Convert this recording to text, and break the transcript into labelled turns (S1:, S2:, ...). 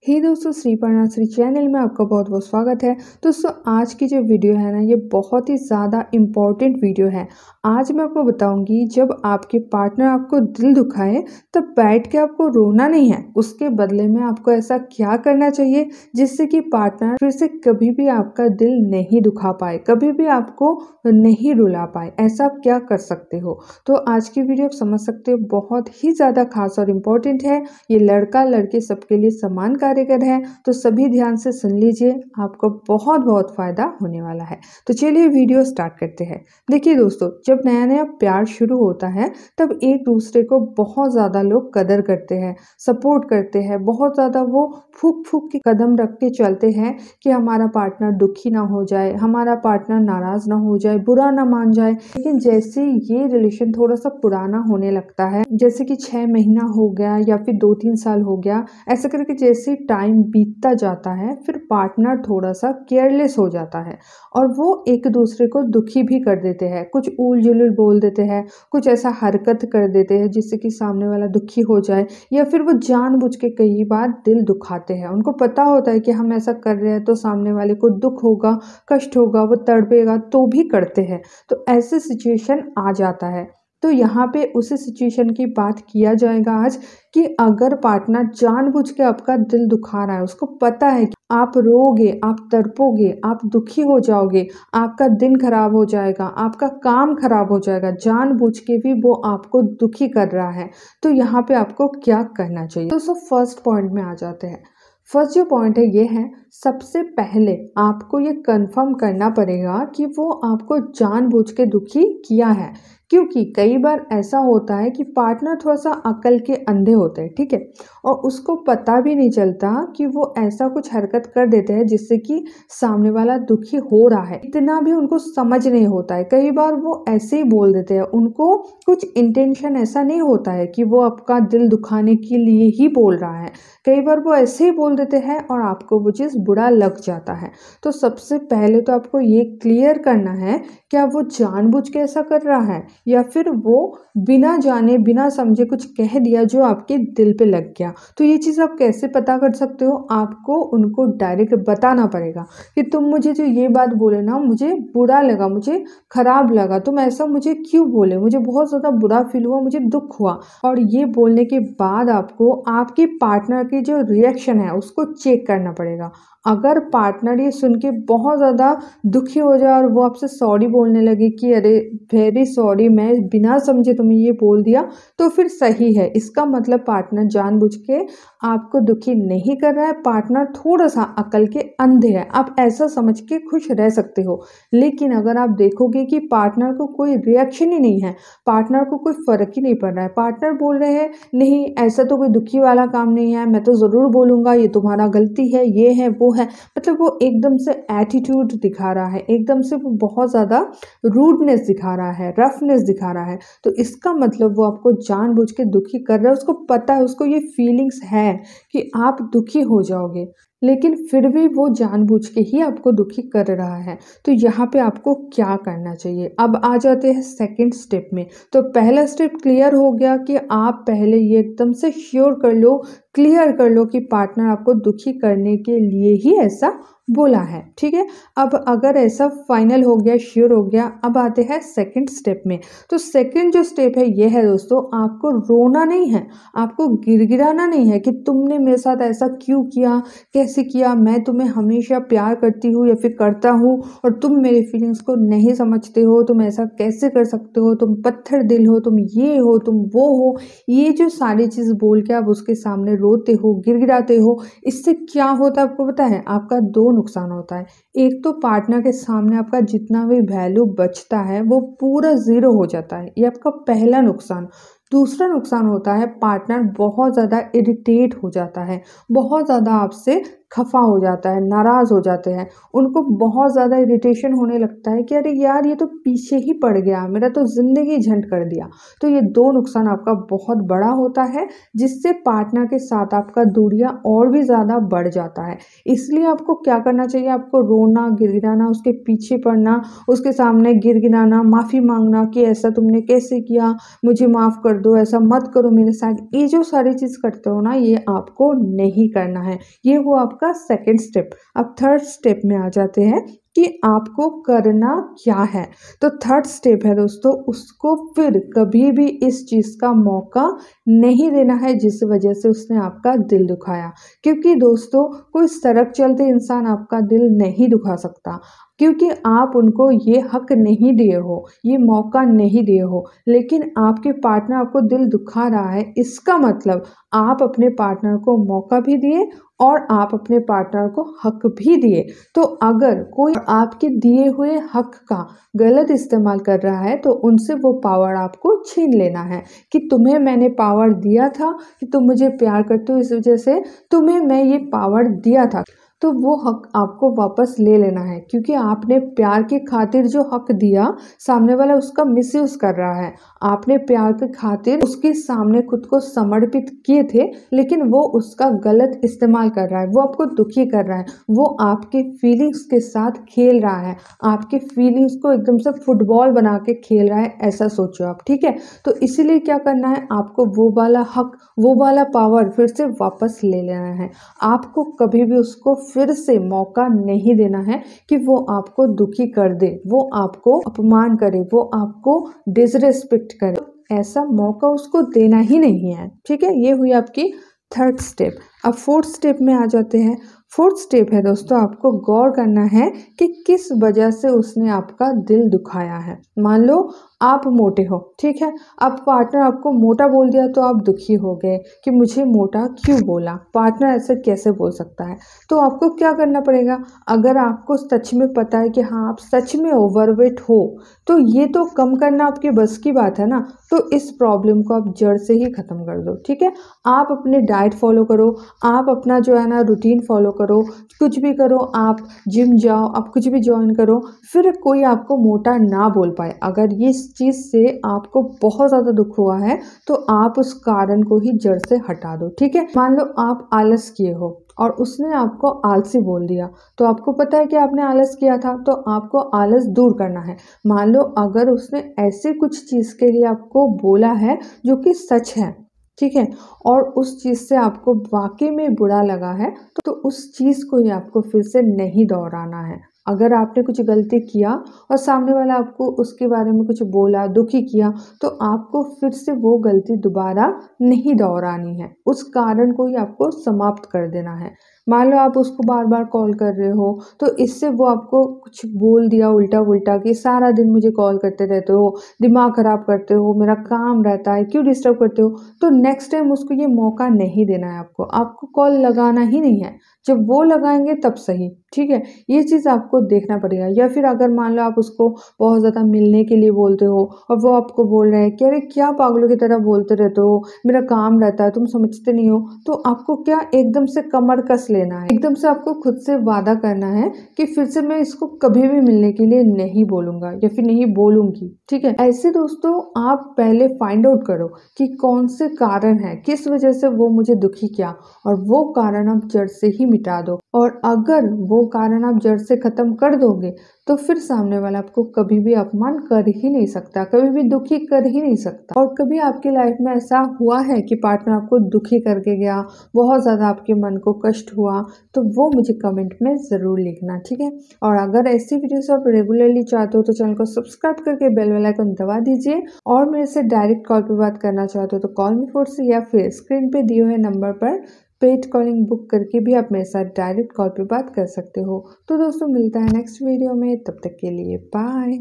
S1: हे दोस्तों, श्री श्री चैनल में आपका बहुत बहुत स्वागत है। दोस्तों, आज की जो वीडियो है ना, ये बहुत ही ज़्यादा इम्पॉर्टेंट वीडियो है। आज मैं आपको बताऊंगी, जब आपके पार्टनर आपको दिल दुखाए तब बैठ के आपको रोना नहीं है, उसके बदले में आपको ऐसा क्या करना चाहिए जिससे कि पार्टनर फिर से कभी भी आपका दिल नहीं दुखा पाए, कभी भी आपको नहीं रुला पाए। ऐसा आप क्या कर सकते हो? तो आज की वीडियो आप समझ सकते हो, बहुत ही ज़्यादा खास और इम्पोर्टेंट है। ये लड़का लड़की सबके लिए समान कारगर है, तो सभी ध्यान से सुन लीजिए, आपको बहुत बहुत फायदा होने वाला है। तो चलिए वीडियो स्टार्ट करते हैं। देखिए दोस्तों, जब नया नया प्यार शुरू होता है तब एक दूसरे को बहुत ज़्यादा लोग कदर करते हैं, सपोर्ट करते हैं, बहुत ज़्यादा वो फूक फूक के कदम रख के चलते हैं कि हमारा पार्टनर दुखी ना हो जाए, हमारा पार्टनर नाराज़ ना हो जाए, बुरा ना मान जाए। लेकिन जैसे ये रिलेशन थोड़ा सा पुराना होने लगता है, जैसे कि 6 महीना हो गया या फिर 2-3 साल हो गया, ऐसा करके जैसे टाइम बीतता जाता है, फिर पार्टनर थोड़ा सा केयरलेस हो जाता है और वो एक दूसरे को दुखी भी कर देते हैं। कुछ ऊल जुलूल बोल देते हैं, कुछ ऐसा हरकत कर देते हैं जिससे कि सामने वाला दुखी हो जाए, या फिर वो जानबूझ के कई बार दिल दुखाते हैं। उनको पता होता है कि हम ऐसा कर रहे हैं तो सामने वाले को दुख होगा, कष्ट होगा, वो तड़पेगा, तो भी करते हैं। तो ऐसे सिचुएशन आ जाता है। तो यहाँ पे उसी सिचुएशन की बात किया जाएगा आज, कि अगर पार्टनर जानबूझ के आपका दिल दुखा रहा है, उसको पता है कि आप रोओगे, आप तड़पोगे, आप दुखी हो जाओगे, आपका दिन खराब हो जाएगा, आपका काम खराब हो जाएगा, जानबूझ के भी वो आपको दुखी कर रहा है, तो यहाँ पे आपको क्या करना चाहिए? तो सब फर्स्ट पॉइंट में आ जाते हैं। फर्स्ट जो पॉइंट है ये है, सबसे पहले आपको ये कंफर्म करना पड़ेगा कि वो आपको जानबूझ के दुखी किया है। क्योंकि कई बार ऐसा होता है कि पार्टनर थोड़ा सा अकल के अंधे होते हैं, ठीक है, और उसको पता भी नहीं चलता कि वो ऐसा कुछ हरकत कर देते हैं जिससे कि सामने वाला दुखी हो रहा है। इतना भी उनको समझ नहीं होता है। कई बार वो ऐसे ही बोल देते हैं, उनको कुछ इंटेंशन ऐसा नहीं होता है कि वो आपका दिल दुखाने के लिए ही बोल रहा है। कई बार वो ऐसे ही बोल देते हैं और आपको वो चीज़ बुरा लग जाता है। तो सबसे पहले तो आपको ये क्लियर करना है, क्या वो जानबूझ के ऐसा कर रहा है या फिर वो बिना जाने बिना समझे कुछ कह दिया जो आपके दिल पे लग गया। तो ये चीज़ आप कैसे पता कर सकते हो? आपको उनको डायरेक्ट बताना पड़ेगा कि तुम मुझे जो ये बात बोले ना, मुझे बुरा लगा, मुझे खराब लगा, तुम ऐसा मुझे क्यों बोले, मुझे बहुत ज़्यादा बुरा फील हुआ, मुझे दुख हुआ। और ये बोलने के बाद आपको आपके पार्टनर की जो रिएक्शन है उसको चेक करना पड़ेगा। अगर पार्टनर ये सुन के बहुत ज़्यादा दुखी हो जाए और वो आपसे सॉरी बोलने लगे कि अरे वेरी सॉरी, मैं बिना समझे तुम्हें ये बोल दिया, तो फिर सही है। इसका मतलब पार्टनर जानबूझ के आपको दुखी नहीं कर रहा है, पार्टनर थोड़ा सा अकल के अंधे है। आप ऐसा समझ के खुश रह सकते हो। लेकिन अगर आप देखोगे कि पार्टनर को कोई रिएक्शन ही नहीं है, पार्टनर को कोई फर्क ही नहीं पड़ रहा है, पार्टनर बोल रहे हैं नहीं ऐसा तो कोई दुखी वाला काम नहीं है, मैं तो ज़रूर बोलूँगा, ये तुम्हारा गलती है, ये है वो है, मतलब वो एकदम से एटीट्यूड दिखा रहा है, एकदम से वो बहुत ज़्यादा रूडनेस दिखा रहा है, रफनेस दिखा रहा है, तो इसका मतलब वो आपको जानबूझ के दुखी कर रहा है। उसको पता है, उसको ये फीलिंग्स है कि आप दुखी हो जाओगे, लेकिन फिर भी वो जानबूझ के ही आपको दुखी कर रहा है। तो यहाँ पे आपको क्या करना चाहिए? अब आ जाते हैं सेकंड स्टेप में। तो पहला स्टेप क्लियर हो गया कि आप पहले ये एकदम से श्योर कर लो, क्लियर कर लो कि पार्टनर आपको दुखी करने के लिए ही ऐसा बोला है, ठीक है। अब अगर ऐसा फाइनल हो गया, श्योर हो गया, अब आते हैं सेकंड स्टेप में। तो सेकंड जो स्टेप है ये है दोस्तों, आपको रोना नहीं है, आपको गिड़गिड़ाना नहीं है कि तुमने मेरे साथ ऐसा क्यों किया, कैसे किया, मैं तुम्हें हमेशा प्यार करती हूँ या फिर करता हूँ और तुम मेरी फीलिंग्स को नहीं समझते हो, तुम ऐसा कैसे कर सकते हो, तुम पत्थर दिल हो, तुम ये हो, तुम वो हो। ये जो सारी चीज़ बोल के आप उसके सामने रोते हो, गिड़गिड़ाते हो, इससे क्या होता है आपको पता है? आपका दो नुकसान होता है। एक तो पार्टनर के सामने आपका जितना भी वैल्यू बचता है वो पूरा ज़ीरो हो जाता है, ये आपका पहला नुकसान। दूसरा नुकसान होता है, पार्टनर बहुत ज़्यादा इरिटेट हो जाता है, बहुत ज़्यादा आपसे खफा हो जाता है, नाराज़ हो जाते हैं। उनको बहुत ज़्यादा इरिटेशन होने लगता है कि अरे यार ये तो पीछे ही पड़ गया, मेरा तो ज़िंदगी झंड कर दिया। तो ये 2 नुकसान आपका बहुत बड़ा होता है, जिससे पार्टनर के साथ आपका दूरियां और भी ज़्यादा बढ़ जाता है। इसलिए आपको क्या करना चाहिए, आपको रोना, गिड़गिड़ाना, उसके पीछे पड़ना, उसके सामने गिड़गिड़ाना, माफ़ी मांगना कि ऐसा तुमने कैसे किया, मुझे माफ़ कर दो, ऐसा मत करो मेरे साथ। ये जो सारी चीज़ करते हो ना, ये आपको नहीं करना है। ये हुआ आपका सेकंड स्टेप। अब थर्ड स्टेप में आ जाते हैं कि आपको करना क्या है। तो थर्ड स्टेप है दोस्तों, उसको फिर कभी भी इस चीज़ का मौका नहीं देना है जिस वजह से उसने आपका दिल दुखाया। क्योंकि दोस्तों कोई सड़क चलते इंसान आपका दिल नहीं दुखा सकता, क्योंकि आप उनको ये हक नहीं दिए हो, ये मौका नहीं दिए हो। लेकिन आपके पार्टनर आपको दिल दुखा रहा है, इसका मतलब आप अपने पार्टनर को मौका भी दिए और आप अपने पार्टनर को हक भी दिए। तो अगर कोई आपके दिए हुए हक का गलत इस्तेमाल कर रहा है तो उनसे वो पावर आपको छीन लेना है कि तुम्हें मैंने पावर दिया था कि तुम मुझे प्यार करते हो, इस वजह से तुम्हें मैं ये पावर दिया था। तो वो हक आपको वापस ले लेना है, क्योंकि आपने प्यार के खातिर जो हक दिया, सामने वाला उसका मिसयूज कर रहा है। आपने प्यार के खातिर उसके सामने खुद को समर्पित किए थे, लेकिन वो उसका गलत इस्तेमाल कर रहा है, वो आपको दुखी कर रहा है, वो आपके फीलिंग्स के साथ खेल रहा है, आपके फीलिंग्स को एकदम से फुटबॉल बना के खेल रहा है, ऐसा सोचो आप। ठीक है, तो इसीलिए क्या करना है, आपको वो वाला हक, वो वाला पावर फिर से वापस ले लेना है। आपको कभी भी उसको फिर से मौका नहीं देना है कि वो आपको दुखी कर दे, वो आपको अपमान करे, वो आपको डिसरिस्पेक्ट करे। ऐसा मौका उसको देना ही नहीं है। ठीक है, ये हुई आपकी थर्ड स्टेप। अब फोर्थ स्टेप में आ जाते हैं। फोर्थ स्टेप है दोस्तों, आपको गौर करना है कि किस वजह से उसने आपका दिल दुखाया है। मान लो आप मोटे हो, ठीक है, अब पार्टनर आपको मोटा बोल दिया तो आप दुखी हो गए कि मुझे मोटा क्यों बोला, पार्टनर ऐसे कैसे बोल सकता है। तो आपको क्या करना पड़ेगा, अगर आपको सच में पता है कि हाँ आप सच में ओवरवेट हो, तो ये तो कम करना आपकी बस की बात है ना। तो इस प्रॉब्लम को आप जड़ से ही ख़त्म कर दो। ठीक है, आप अपने डाइट फॉलो करो, आप अपना जो है ना रूटीन फॉलो करो, कुछ भी करो, आप जिम जाओ, आप कुछ भी ज्वाइन करो, फिर कोई आपको मोटा ना बोल पाए। अगर ये चीज़ से आपको बहुत ज़्यादा दुख हुआ है तो आप उस कारण को ही जड़ से हटा दो। ठीक है, मान लो आप आलस किए हो और उसने आपको आलसी बोल दिया, तो आपको पता है कि आपने आलस किया था, तो आपको आलस दूर करना है। मान लो अगर उसने ऐसे कुछ चीज़ के लिए आपको बोला है जो कि सच है, ठीक है, और उस चीज़ से आपको वाकई में बुरा लगा है, तो उस चीज़ को ही आपको फिर से नहीं दोहराना है। अगर आपने कुछ गलती किया और सामने वाला आपको उसके बारे में कुछ बोला, दुखी किया, तो आपको फिर से वो गलती दोबारा नहीं दोहरानी है, उस कारण को ही आपको समाप्त कर देना है। मान लो आप उसको बार बार कॉल कर रहे हो, तो इससे वो आपको कुछ बोल दिया उल्टा पुल्टा कि सारा दिन मुझे कॉल करते रहते हो, दिमाग ख़राब करते हो, मेरा काम रहता है, क्यों डिस्टर्ब करते हो। तो नेक्स्ट टाइम उसको ये मौका नहीं देना है, आपको कॉल लगाना ही नहीं है। जब वो लगाएंगे तब सही। ठीक है, ये चीज़ आपको देखना पड़ेगा। या फिर अगर मान लो आप उसको बहुत ज़्यादा मिलने के लिए बोलते हो और वो आपको बोल रहे हैं कि अरे क्या पागलों की तरह बोलते रहते हो, मेरा काम रहता है, तुम समझते नहीं हो, तो आपको क्या एकदम से कमर कस लेना है, एकदम से आपको खुद से वादा करना है कि फिर से मैं इसको कभी भी मिलने के लिए नहीं बोलूँगा या फिर नहीं बोलूँगी। ठीक है, ऐसे दोस्तों आप पहले फाइंड आउट करो कि कौन से कारण है, किस वजह से वो मुझे दुखी किया, और वो कारण आप जड़ से ही मिटा दो। और अगर वो कारण आप जड़ से खत्म कर दोगे तो फिर सामने वाला आपको कभी भी अपमान कर ही नहीं सकता, कभी भी दुखी कर ही नहीं सकता। और कभी आपकी लाइफ में ऐसा हुआ है कि पार्टनर आपको दुखी करके गया, बहुत ज़्यादा आपके मन को कष्ट हुआ, तो वो मुझे कमेंट में ज़रूर लिखना। ठीक है, और अगर ऐसी वीडियोस आप रेगुलरली चाहते हो तो चैनल को सब्सक्राइब करके बेल वाला आइकन दबा दीजिए। और मेरे से डायरेक्ट कॉल पर बात करना चाहते हो तो कॉल मी फॉर से या फिर स्क्रीन पे दिए हुए नंबर पर पेड कॉलिंग बुक करके भी आप मेरे साथ डायरेक्ट कॉल पे बात कर सकते हो। तो दोस्तों मिलता है नेक्स्ट वीडियो में, तब तक के लिए बाय।